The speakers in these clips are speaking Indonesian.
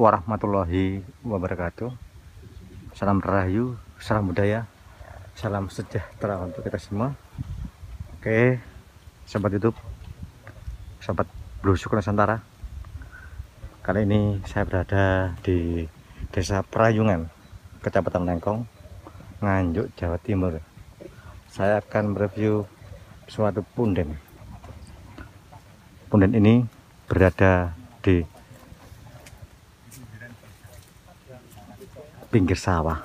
warahmatullahi wabarakatuh. Salam rahayu, salam budaya, salam sejahtera untuk kita semua. Oke, sobat YouTube, sobat Blusuk Nusantara. Kali ini saya berada di Desa Prayungan, Kecamatan Lengkong, Nganjuk, Jawa Timur. Saya akan mereview suatu punden. Punden ini berada di pinggir sawah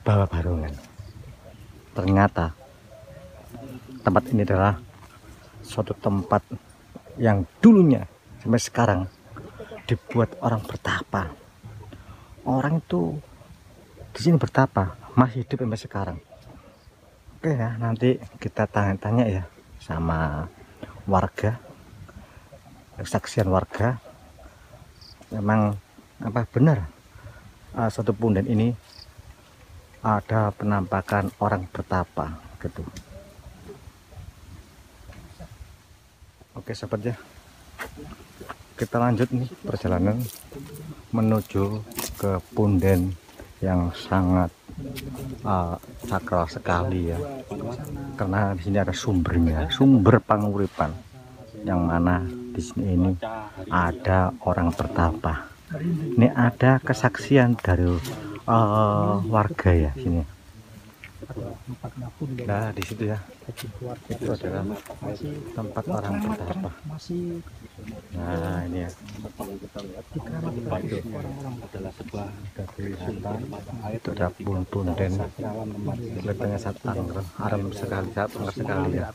bawah Barungan. Ternyata tempat ini adalah suatu tempat yang dulunya sampai sekarang dibuat orang bertapa. Orang itu di sini bertapa, masih hidup sampai sekarang. Oke ya, nanti kita tanya-tanya ya sama warga, kesaksian warga. Memang apa benar suatu punden ini ada penampakan orang bertapa gitu. Oke sahabat ya, kita lanjut nih perjalanan menuju ke punden yang sangat sakral sekali ya, karena di sini ada sumbernya, sumber panguripan, yang mana di sini ini ada orang bertapa. Ini ada kesaksian dari warga ya sini. Nah di situ ya, itu adalah tempat orang bertapa. Nah ini ya, itu ada punden, kelihatannya sangat aram sekali, sangat angker sekali ya.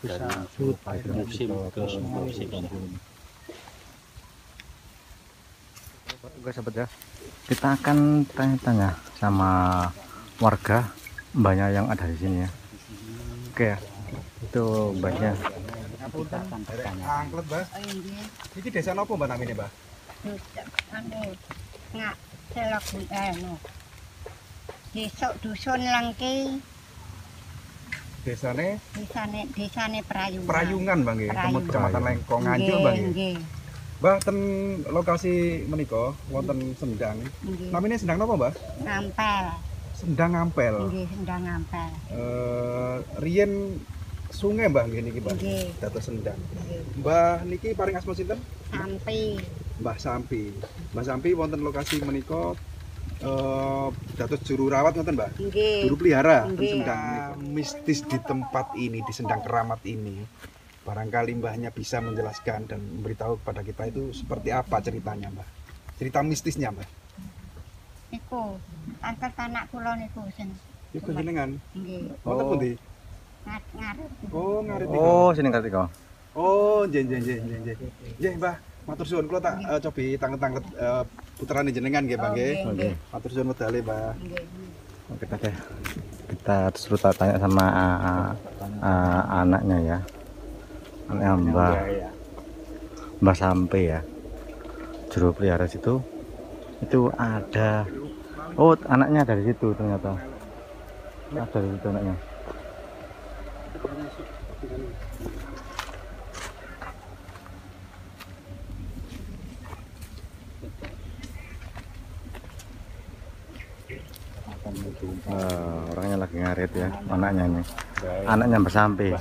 Oke sahabat ya, kita akan tanya-tanya sama warga mbaknya yang ada di sini ya. Oke ya, itu mbaknya. Angklet, Mbak. Iki desa napa Mbak namine, Mbak? Ngak selok dusun Lengki. Desane Prayungan. Prayungan, Bang nggih. Prayungan. Kecamatan Lengkong Nganjuk, Bang nggih. Nggih. Mbak ten lokasi menika wonten sendang. Nggih. Namine sendang napa, Mbak? Ngampel. Sendang Ngampel. Nggih, sendang ngampel. Riyen sungai Mbah nggih niki, Mbak. Nggih. Dados sendang. Nggih. Mbah niki paring asma sinten? Sampi. Mbah Sampi. Mbah Sampi wonten lokasi menika dados juru rawat ngoten, Mbak? Nggih. Juru pelihara ten Nggih. sendang menika. Mistis di tempat ini, di sendang keramat ini. Barangkali mbahnya bisa menjelaskan dan memberitahu kepada kita itu seperti apa ceritanya, Mbah. Cerita mistisnya, Mbah. Niku angkat anak kula niku sing. Iku jenengan. Nggih. Wonten pundi? Ngarep. Oh, ngarit iki. Oh sini Kartika. Oh, nggih. Nggih, Mbah. Matur suwun, kula tak cobi tanget-tanget puterane jenengan nggih, Mbah nggih. Oke. Matur suwun medale, Mbah. Nggih. Oke deh, kita terus tanya sama anaknya ya, anaknya Mbah Sampai ya, juru pelihara situ. Itu ada, oh anaknya dari situ ternyata, ada dari situ anaknya. Orangnya lagi ngarit ya, anaknya ini, anaknya Mbah Sampai,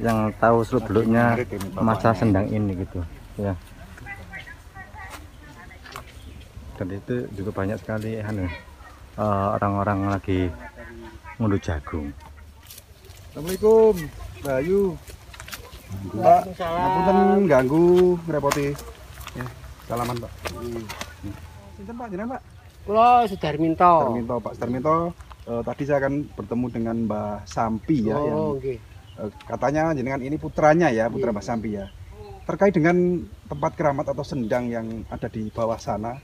yang tahu seluk beluknya masa sendang ini gitu ya. Dan itu juga banyak sekali orang-orang lagi ngunduh jagung. Assalamualaikum, Mbak Ayu. Mbak, ngapunten ganggu ngrepoti. Ya, salaman, Pak. Sinten Pak jenengan, Pak? Kula Sudarminto. Pak Sudarminto. Tadi saya akan bertemu dengan Mbah Sampi ya, yang Nggih. katanya jenengan ini putranya ya, putra Mbah Sampi ya. Terkait dengan tempat keramat atau sendang yang ada di bawah sana,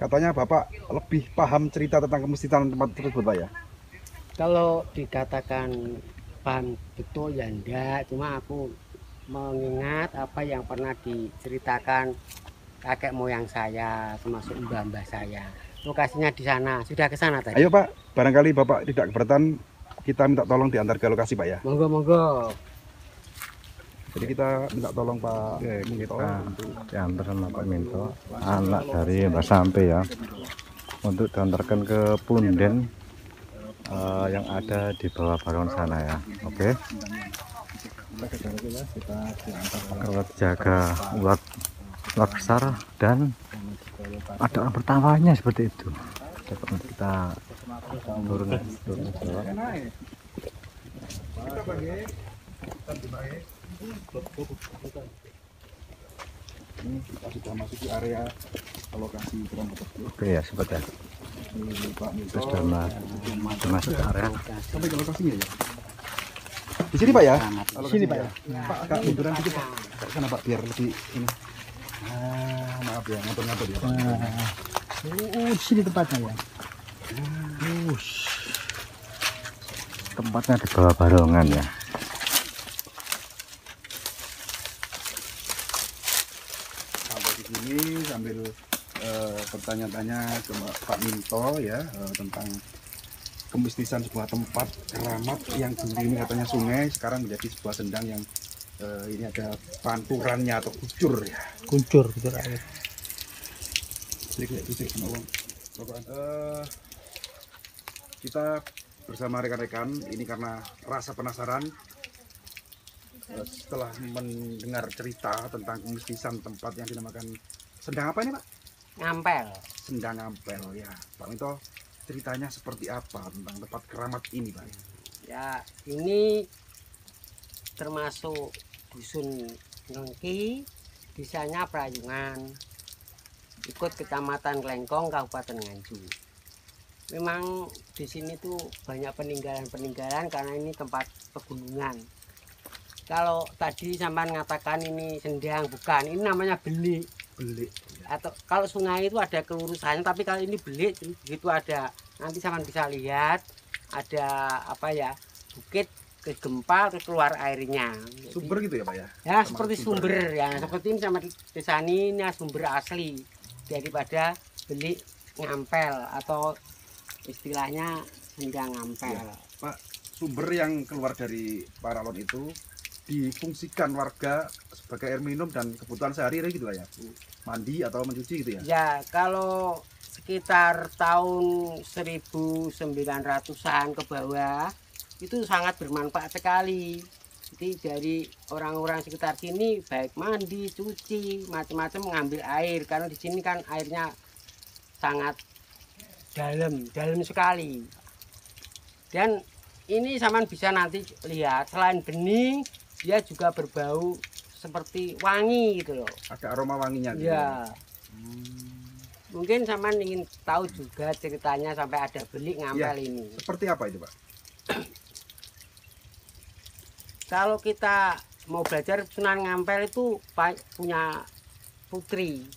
katanya Bapak lebih paham cerita tentang kemistisan tempat tersebut, Pak ya? Kalau dikatakan paham betul ya enggak, cuma aku mengingat apa yang pernah diceritakan kakek moyang saya, termasuk mbah-mbah saya. Lokasinya di sana. Sudah ke sana tadi? Ayo Pak, barangkali Bapak tidak keberatan, kita minta tolong diantar ke lokasi Pak ya. Monggo. Jadi kita minta tolong Pak Oke, Minto kita untuk diantar sama Pak Minto, anak dari Mbak Sampe ya, untuk diantarkan ke punden yang ada di bawah balon sana ya. Oke, kalau jaga ular besar dan ada orang bertawanya seperti itu. Coba kita turun ke bawah. ini kita sudah masuk di area lokasi keramat tersebut. Oke ya, sobat ya. Ini Pak Minto Terus sudah masuk ke area. sampai ke lokasinya ya. Di sini Pak ya? Di sini, Pak ya. Pak, agak munduran dikit Pak. Ke sana Pak, biar lebih ini. Maaf ya, ngatur-ngatur ya Pak. Di sini tempatnya ya. Tempatnya di bawah balongan ya. Sampai di sini sambil bertanya-tanya ke Pak Minto ya tentang kemistisan sebuah tempat keramat yang dulu ini katanya sungai, sekarang menjadi sebuah sendang yang ini ada panturannya atau kucur ya. Kuncur air. Jadi kayak gitu sama uang. Kita bersama rekan-rekan ini karena rasa penasaran setelah mendengar cerita tentang kemistisan tempat yang dinamakan sendang apa ini Pak? Ngampel. Sendang Ampel ya. Pak Minto, ceritanya seperti apa tentang tempat keramat ini Pak? Ya, ini termasuk dusun Nengki, desanya Prayungan, ikut kecamatan Klengkong, Kabupaten Nganjuk. Memang di sini tuh banyak peninggalan-peninggalan karena ini tempat pegunungan. Kalau tadi sampai mengatakan ini sendang, bukan, ini namanya belik. Belik. Atau kalau sungai itu ada kelurusannya, tapi kalau ini belik, begitu ada, nanti sampean bisa lihat ada apa ya, bukit kegempal keluar airnya. Sumber gitu ya Pak ya? Ya Sama seperti sumber ya, seperti ini sama desa ini sumber asli daripada belik ngampel atau istilahnya sendang ngampel. Ya, Pak, sumber yang keluar dari paralon itu difungsikan warga sebagai air minum dan kebutuhan sehari-hari gitu lah ya, mandi atau mencuci gitu ya. Ya kalau sekitar tahun 1900-an ke bawah itu sangat bermanfaat sekali. Jadi dari orang-orang sekitar sini baik mandi, cuci, macam-macam mengambil air karena di sini kan airnya sangat dalam sekali. Dan ini saman bisa nanti lihat selain bening dia juga berbau seperti wangi gitu loh. Ada aroma wanginya gitu. Ya. Mungkin saman ingin tahu juga ceritanya sampai ada belik ngampel Ya. ini. Seperti apa itu Pak? Kalau kita mau belajar Sunan Ngampel itu punya putri,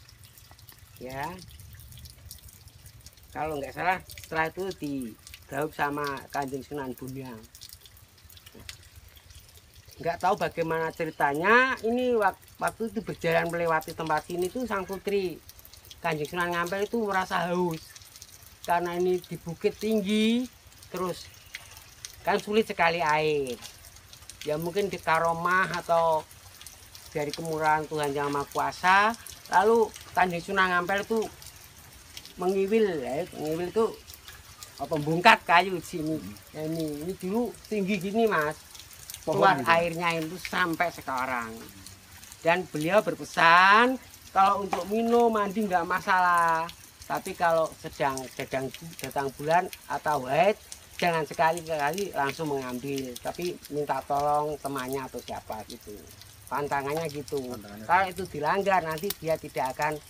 ya. Kalau nggak salah setelah itu digauk sama Kanjeng Sunan Bonang. Nggak tahu bagaimana ceritanya. Ini waktu itu berjalan melewati tempat sini tuh sang putri Kanjeng Sunan Ngampel itu merasa haus karena ini di bukit tinggi, terus kan sulit sekali air. Ya mungkin di karomah atau dari kemurahan Tuhan Yang Maha Kuasa. Lalu Kanjeng Sunan Ngampel itu mengiwil, ya, mengiwil itu apa bongkat kayu di sini. Ya, ini dulu tinggi gini Mas, keluar gitu. airnya itu sampai sekarang. Dan beliau berpesan kalau untuk minum mandi nggak masalah, tapi kalau datang bulan atau haid jangan sekali-kali langsung mengambil, tapi minta tolong temannya atau siapa gitu. Pantangannya gitu. Kalau itu dilanggar nanti dia tidak akan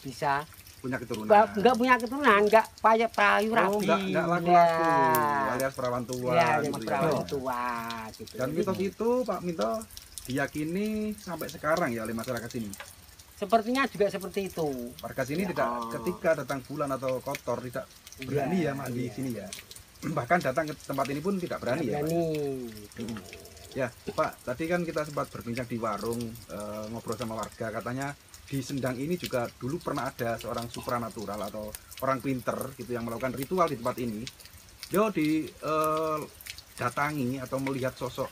bisa Punya keturunan. nggak punya keturunan, nggak payu rabi. Enggak laku-laku. Alias perawan tua. Ya, gitu jadi ya. perawan tua gitu. Dan mitos itu Pak Minto diyakini sampai sekarang ya oleh masyarakat sini. Sepertinya juga seperti itu. Warga sini Ya. tidak ketika datang bulan atau kotor tidak berani ya mandi di sini ya. Bahkan datang ke tempat ini pun tidak berani ya Pak. Ya Pak, tadi kan kita sempat berbincang di warung ngobrol sama warga, katanya di Sendang ini juga dulu pernah ada seorang supranatural atau orang pinter gitu yang melakukan ritual di tempat ini. Dia datangi atau melihat sosok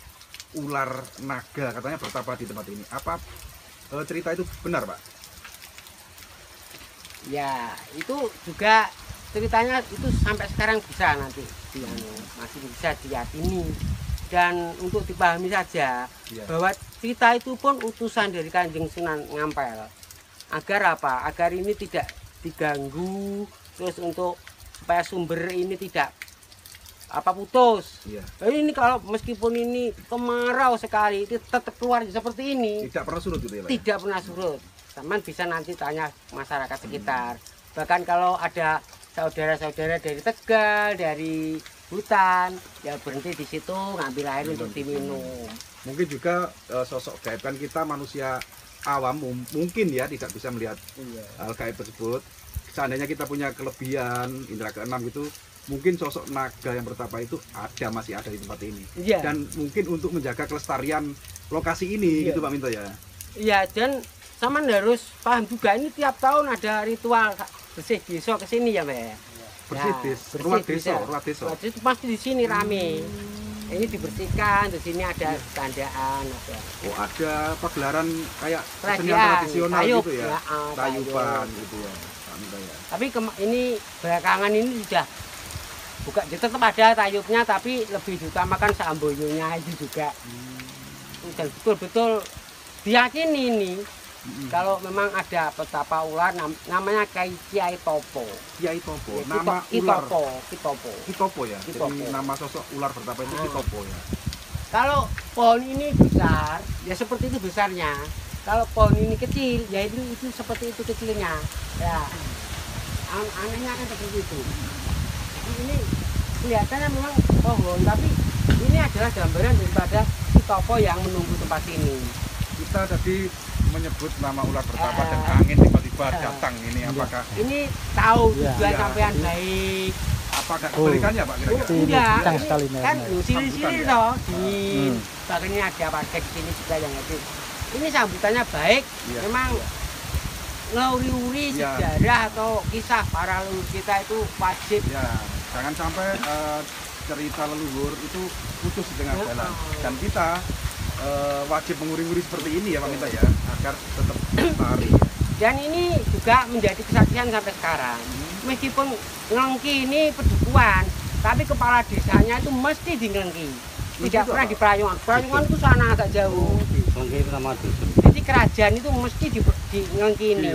ular naga katanya bertapa di tempat ini. Apa cerita itu benar, Pak? Ya, itu juga ceritanya itu sampai sekarang bisa nanti masih bisa diyakini dan untuk dipahami saja bahwa cerita itu pun utusan dari Kanjeng Sunan Ngampel. Agar apa? Agar ini tidak diganggu, terus untuk supaya sumber ini tidak putus. Ini kalau meskipun ini kemarau sekali itu tetap keluar seperti ini. Tidak pernah surut gitu ya, Pak? Tidak pernah surut. Teman bisa nanti tanya masyarakat sekitar. Bahkan kalau ada saudara-saudara dari Tegal, dari hutan, ya berhenti di situ ngambil air untuk diminum. Mungkin juga sosok gaib kan kita manusia awam mungkin ya tidak bisa melihat hal gaib tersebut. Seandainya kita punya kelebihan indera keenam gitu, mungkin sosok naga yang bertapa itu masih ada di tempat ini. Dan mungkin untuk menjaga kelestarian lokasi ini gitu Pak Minto ya. Iya, dan sama harus paham juga ini tiap tahun ada ritual bersih desa ke sini ya, Mbak. Ruat desa. Itu pasti di sini rame. Ini dibersihkan, di sini ada tandaan, ada. Oh, ada pagelaran kayak kesenian Perayaan, tradisional tayub, gitu ya. Tayuban gitu ya. Tapi ini belakangan ini sudah tetap ada tayubnya, tapi lebih diutamakan samboyonya itu juga. Dan betul-betul diyakini ini kalau memang ada petapa ular namanya Kiai Topo. Kiai Topo. Ya, Nama ular Kitopo ya. Jadi nama sosok ular bertapa itu Kitopo ya. Kalau pohon ini besar, ya seperti itu besarnya. Kalau pohon ini kecil, ya itu seperti itu kecilnya. Ya. Anehnya kan seperti itu. Ini kelihatannya memang pohon, tapi ini adalah gambaran daripada Kitopo yang menunggu tempat ini. Kita tadi menyebut nama ular bertapa dan angin tiba-tiba datang ini apakah ini tahu tujuan sampean baik apakah kebalikannya Pak kira-kira? Enggak, sekali kan sini toh di bahkan ini ada pakai di sini juga yang itu. Ini sambutannya baik, memang ngeluri-uri sejarah atau kisah para leluhur kita itu wajib. Ya, jangan sampai cerita leluhur itu putus di tengah jalan dan kita wajib menguri-nguri seperti ini ya Pak Minta ya, agar tetap lestari. Dan ini juga menjadi kesaksian sampai sekarang. Meskipun ngelengki ini pedukuhan, tapi kepala desanya itu mesti di ngelengki. Tidak pernah di Prayungan. Prayungan itu sana agak jauh. Ngelengki itu nama dusun. Jadi kerajaan itu mesti di ngelengki ini.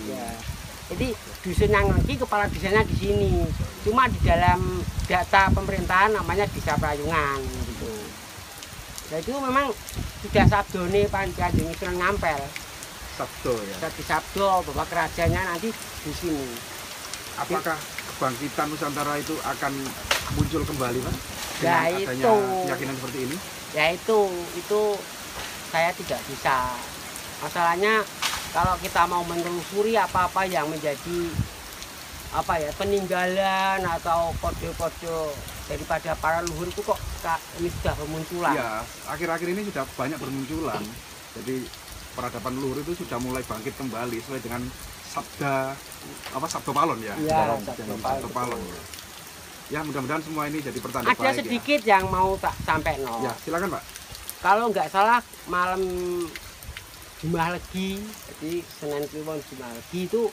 Ya. Jadi dusunnya ngelengki, kepala desanya di sini. Cuma di dalam data pemerintahan namanya Desa Prayungan gitu. Nah itu memang sudah sabdone Kanjeng Sunan Ngampel. Sabdo ya. Jadi sabdo bahwa kerajaannya nanti di sini. Apakah kebangkitan Nusantara itu akan muncul kembali Pak? Ya Dengan adanya itu. keyakinan seperti ini? Ya itu saya tidak bisa. Masalahnya kalau kita mau menelusuri apa-apa yang menjadi peninggalan atau kode-kode daripada para leluhur itu kok ini sudah bermunculan. Ya, akhir-akhir ini sudah banyak bermunculan. Jadi peradaban leluhur itu sudah mulai bangkit kembali sesuai dengan sabda Palon ya. Iya, Sabda Palon. Ya, mudah-mudahan semua ini jadi pertanda baik. Ada sedikit yang mau tak sampai Ya, silakan Pak. Kalau nggak salah malam Jumat Legi, jadi Senin Kliwon Jumat Legi itu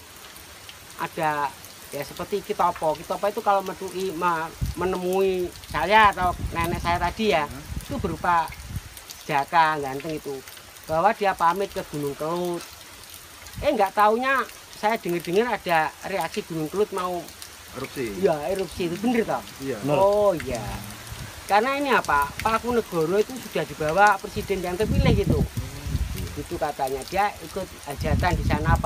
ada ya seperti Kitopo itu kalau menemui saya atau nenek saya tadi ya itu berupa jaka ganteng itu bahwa dia pamit ke Gunung Kelut. Nggak taunya saya dengar ada reaksi Gunung Kelut mau erupsi. Ya erupsi itu bener toh? Iya. Oh iya. Karena ini Pakunegoro itu sudah dibawa presiden yang terpilih gitu. Itu katanya dia ikut hajatan di sana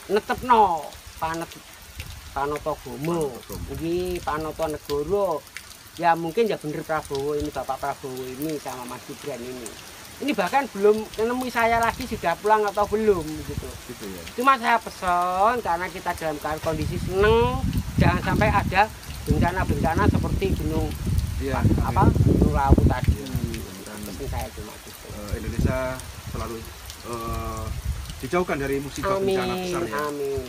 netepno Panotogomo, ini Panotonegoro. Ya mungkin ya bener Prabowo ini, Bapak Prabowo ini sama Mas Gibran ini. Ini bahkan belum menemui saya lagi sudah pulang atau belum gitu. Ya. Cuma saya pesan karena kita dalam kondisi seneng, jangan sampai ada bencana-bencana seperti Gunung Gunung Lawu tadi. Dan saya cuma gitu. Indonesia selalu dijauhkan dari musibah bencana besar ya. Amin.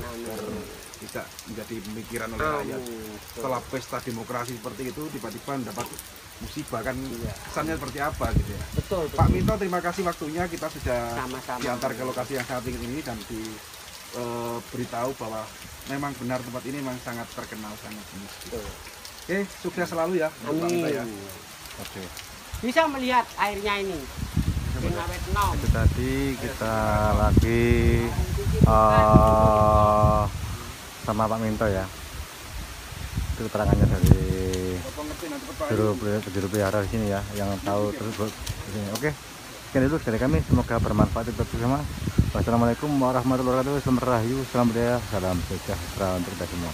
Tidak menjadi pemikiran oleh rakyat. Setelah pesta demokrasi seperti itu tiba-tiba mendapat musibah kan, kesannya seperti apa gitu ya. Betul. Pak Minto, terima kasih waktunya, kita sudah Sama-sama. diantar ke lokasi yang sangat tinggi ini dan diberitahu bahwa memang benar tempat ini memang sangat terkenal, sangat unik. Oke, sukses selalu ya Pak Minto ya. Oke. Bisa melihat airnya ini. Awet nom. Itu tadi kita lagi sama Pak Minto ya. Itu keterangannya dari juru pelihara di sini ya, yang tahu tersebut di sini. Oke, sekian dulu dari kami, semoga bermanfaat untuk bersama. Wassalamualaikum warahmatullahi wabarakatuh. Salam rahayu, salam budaya, salam sejahtera untuk kita semua.